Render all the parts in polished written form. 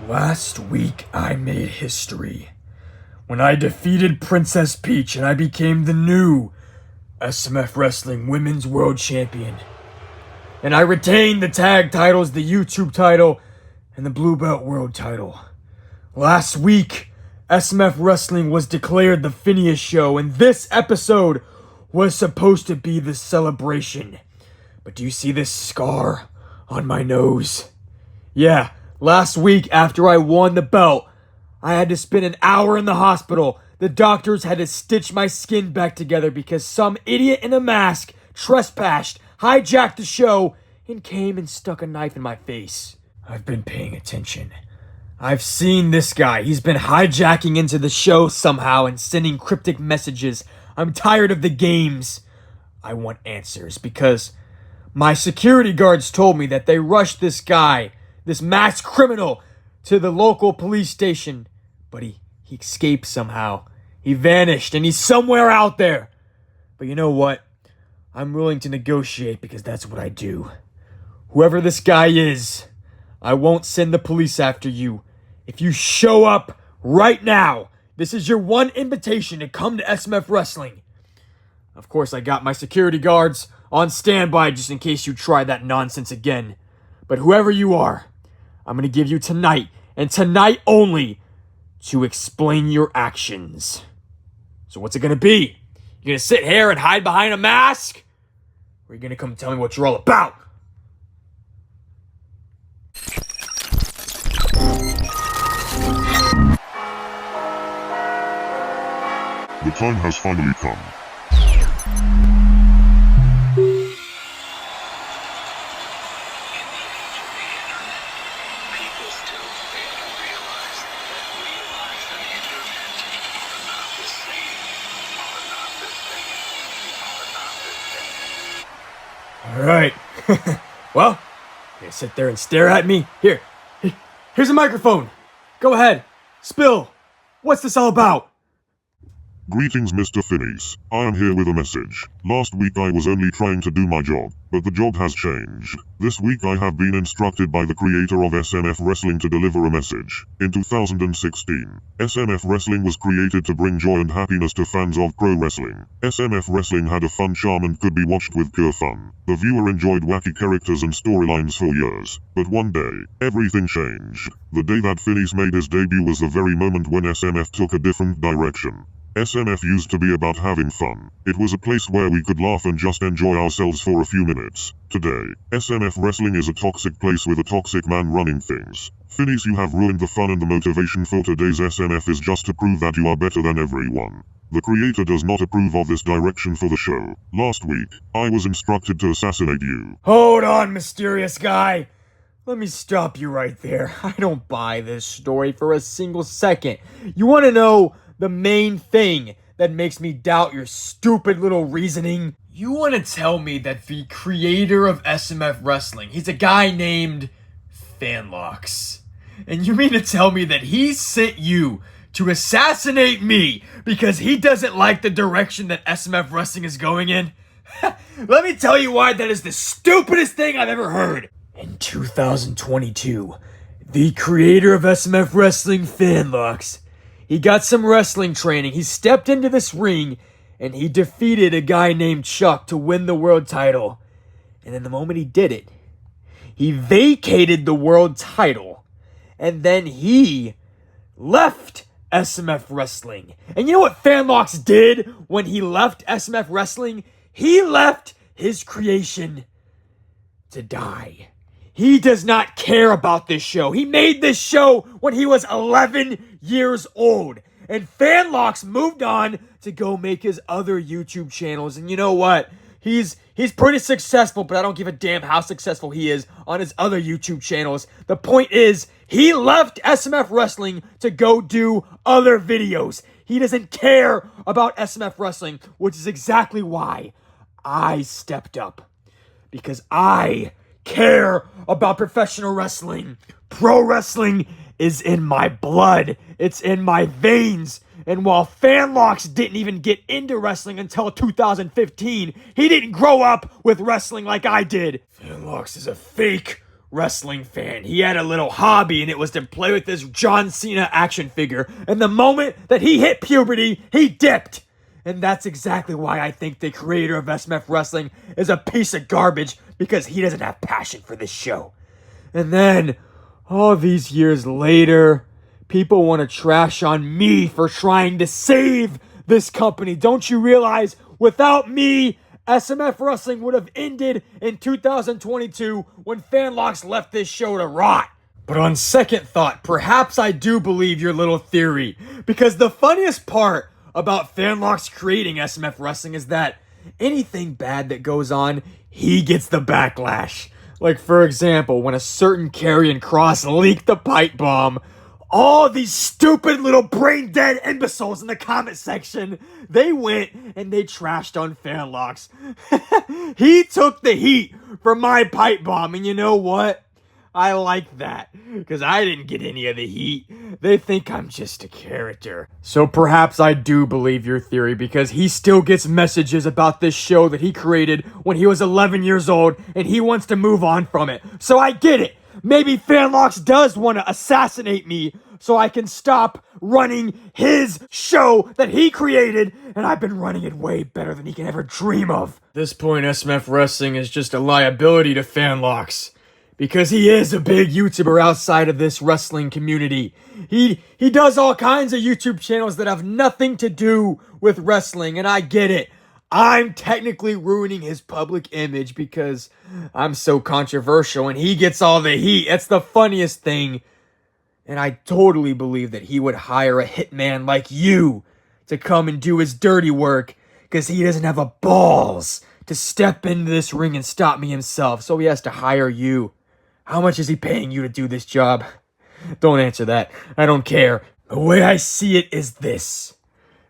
Last week I made history when I defeated Princess Peach and I became the new SMF Wrestling Women's World Champion. And I retained the tag titles, the YouTube title, and the Blue Belt World title. Last week, SMF Wrestling was declared the Phineas show, and this episode was supposed to be the celebration. But do you see this scar on my nose? Yeah, last week after I won the belt, I had to spend an hour in the hospital. The doctors had to stitch my skin back together because some idiot in a mask trespassed, hijacked the show, and came and stuck a knife in my face. I've been paying attention. I've seen this guy. He's been hijacking into the show somehow and sending cryptic messages. I'm tired of the games. I want answers because my security guards told me that they rushed this guy, this masked criminal, to the local police station. But he escaped somehow. He vanished and he's somewhere out there. But you know what? I'm willing to negotiate because that's what I do. Whoever this guy is, I won't send the police after you. If you show up right now, this is your one invitation to come to SMF Wrestling. Of course, I got my security guards on standby just in case you try that nonsense again. But whoever you are, I'm going to give you tonight, and tonight only, to explain your actions. So what's it going to be? You going to sit here and hide behind a mask? Or are you going to come tell me what you're all about? The time has finally come. Alright. Well, you sit there and stare at me? Here's a microphone. Go ahead. Spill. What's this all about? Greetings, Mr. Phineas. I am here with a message. Last week I was only trying to do my job, but the job has changed. This week I have been instructed by the creator of SMF Wrestling to deliver a message. In 2016, SMF Wrestling was created to bring joy and happiness to fans of pro wrestling. SMF Wrestling had a fun charm and could be watched with pure fun. The viewer enjoyed wacky characters and storylines for years. But one day, everything changed. The day that Phineas made his debut was the very moment when SMF took a different direction. SMF used to be about having fun. It was a place where we could laugh and just enjoy ourselves for a few minutes. Today, SMF Wrestling is a toxic place with a toxic man running things. Phineas, you have ruined the fun, and the motivation for today's SMF is just to prove that you are better than everyone. The creator does not approve of this direction for the show. Last week, I was instructed to assassinate you. Hold on, mysterious guy. Let me stop you right there. I don't buy this story for a single second. You want to know the main thing that makes me doubt your stupid little reasoning? You want to tell me that the creator of SMF Wrestling, he's a guy named Fanlox. And you mean to tell me that he sent you to assassinate me because he doesn't like the direction that SMF Wrestling is going in? Let me tell you why that is the stupidest thing I've ever heard. In 2022, the creator of SMF Wrestling, Fanlox, he got some wrestling training. He stepped into this ring and he defeated a guy named Chuck to win the world title. And then the moment he did it, he vacated the world title. And then he left SMF Wrestling. And you know what Fanlox did when he left SMF Wrestling? He left his creation to die. He does not care about this show. He made this show when he was 11 years old. And Fanlox moved on to go make his other YouTube channels. And you know what? He's pretty successful, but I don't give a damn how successful he is on his other YouTube channels. The point is, he left SMF Wrestling to go do other videos. He doesn't care about SMF Wrestling, which is exactly why I stepped up. Because I care about professional wrestling. Pro wrestling is in my blood. It's in my veins. And while Fanlox didn't even get into wrestling until 2015, he didn't grow up with wrestling like I did. Fanlox is a fake wrestling fan. He had a little hobby, and it was to play with this John Cena action figure. And the moment that he hit puberty, he dipped. And that's exactly why I think the creator of SMF Wrestling is a piece of garbage, because he doesn't have passion for this show. And then, all these years later, people want to trash on me for trying to save this company. Don't you realize, without me, SMF Wrestling would have ended in 2022 when Fanlocks left this show to rot. But on second thought, perhaps I do believe your little theory, because the funniest part about Fanlocks creating SMF Wrestling is that anything bad that goes on, he gets the backlash. Like, for example, when a certain Karrion Kross leaked the pipe bomb, all these stupid little brain-dead imbeciles in the comment section, they went and they trashed on Fanlocks. He took the heat for my pipe bomb, and you know what? I like that, because I didn't get any of the heat. They think I'm just a character. So perhaps I do believe your theory, because he still gets messages about this show that he created when he was 11 years old, and he wants to move on from it. So I get it. Maybe Fanlocks does want to assassinate me so I can stop running his show that he created, and I've been running it way better than he can ever dream of. At this point, SMF Wrestling is just a liability to Fanlocks, because he is a big YouTuber outside of this wrestling community. He does all kinds of YouTube channels that have nothing to do with wrestling, and I get it. I'm technically ruining his public image because I'm so controversial and he gets all the heat. It's the funniest thing. And I totally believe that he would hire a hitman like you to come and do his dirty work, because he doesn't have a balls to step into this ring and stop me himself. So he has to hire you. How much is he paying you to do this job? Don't answer that. I don't care. The way I see it is this.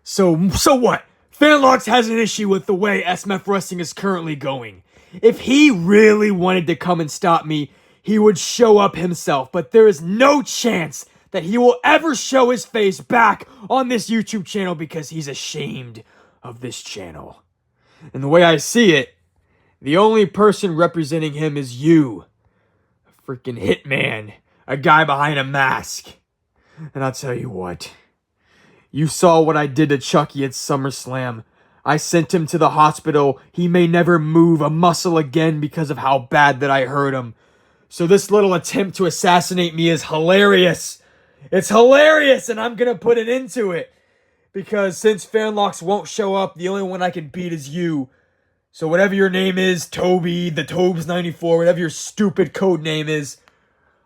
So what? Fanlocks has an issue with the way SMF Wrestling is currently going. If he really wanted to come and stop me, he would show up himself. But there is no chance that he will ever show his face back on this YouTube channel, because he's ashamed of this channel. And the way I see it, the only person representing him is you. A freaking hitman. A guy behind a mask. And I'll tell you what. You saw what I did to Chucky at SummerSlam. I sent him to the hospital. He may never move a muscle again because of how bad that I hurt him. So this little attempt to assassinate me is hilarious. It's hilarious, and I'm going to put it into it. Because since Fanlocks won't show up, the only one I can beat is you. So whatever your name is, Toby, the Tobes94, whatever your stupid code name is,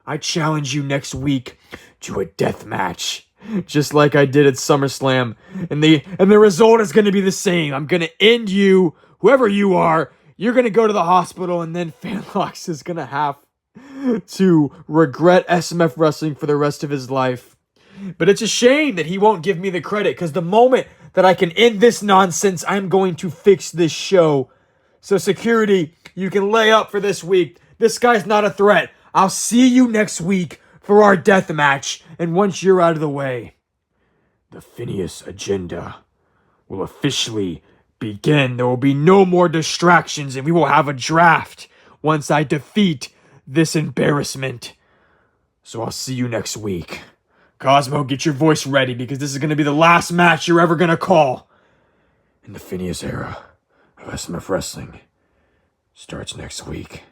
I challenge you next week to a death match. Just like I did at SummerSlam. And the result is going to be the same. I'm going to end you, whoever you are. You're going to go to the hospital, and then Fanlocks is going to have to regret SMF Wrestling for the rest of his life. But it's a shame that he won't give me the credit, because the moment that I can end this nonsense, I'm going to fix this show. So security, you can lay up for this week. This guy's not a threat. I'll see you next week for our death match, and once you're out of the way, the Phineas agenda will officially begin. There will be no more distractions, and we will have a draft once I defeat this embarrassment. So I'll see you next week. Cosmo, get your voice ready, because this is going to be the last match you're ever going to call. And the Phineas era of SMF Wrestling starts next week.